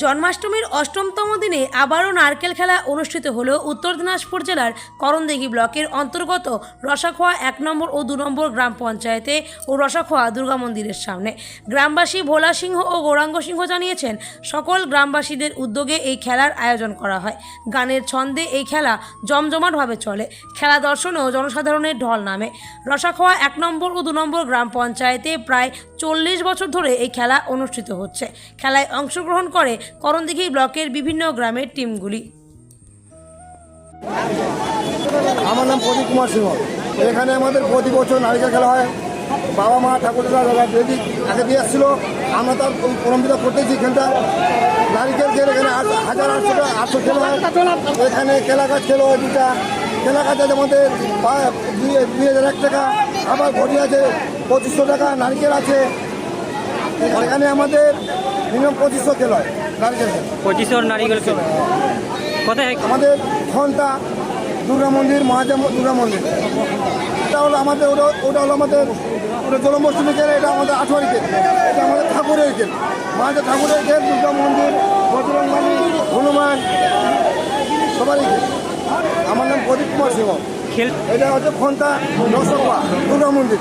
জন্মাষ্টমীর অষ্টমতম দিনে আবারও নারকেল খেলা অনুষ্ঠিত হলো উত্তর দিনাজপুর জেলার করণদিঘি ব্লকের অন্তর্গত রসাখোয়া 1 নম্বর ও 2 নম্বর গ্রাম পঞ্চায়েতে ও রসাখোয়া দুর্গা মন্দিরের সামনে। গ্রামবাসী ভোলা সিংহ ও গৌরাঙ্গ সিংহ জানিয়েছেন, সকল গ্রামবাসীদের উদ্যোগে এই খেলার আয়োজন করা হয়। গানের ছন্দে এই খেলা জমজমাটভাবে চলে। খেলা দর্শনেও জনসাধারণের ঢল নামে। রসাখোয়া 1 নম্বর ও 2 নম্বর গ্রাম পঞ্চায়েতে প্রায় 40 বছর ধরে এই খেলা অনুষ্ঠিত হচ্ছে। খেলায় অংশগ্রহণ করে করণদিঘি ব্লকের বিভিন্ন গ্রামের টিমগুলি। আমার নাম প্রদীপ কুমার সিংহ। এখানে আমাদের প্রতি বছর নারিকেল খেলা হয়। বাবা মা ঠাকুরদা দাদা দিদি আগে দিয়ে আসছিল, আমরা তার পরম্পরা করতেছি। খেলটা নারিকেল খেলে এখানে 1800 খেলা হয়। এখানে কেলা গাছ খেলো হয় 2টা। কেলা গাছ আছে আমাদের 2001 টাকা, আবার ঘড়ি আছে 2500 টাকা, নারিকেল আছে। এখানে আমাদের মিনিমাম 2500 খেলা হয় নারিকেল খেলা। 2500 নারিকেল খেলা কোথায়? আমাদের ঘন্টা দুর্গা মন্দির, মহাদেব দুর্গা মন্দির। এটা হলো আমাদের ওটা হলো আমাদের জন্মাষ্টমী খেল। এটা আমাদের 8 খেল। এটা আমাদের ঠাকুরের খেল, মহাদেব ঠাকুরের খেল। দুর্গা মন্দির, বজরংবলী, হনুমান সবারই খেল। আমার নাম প্রদীপ কুমার সিংহ। খেল এটা হচ্ছে ঘন্টা রসাখোয়া দুর্গা মন্দির।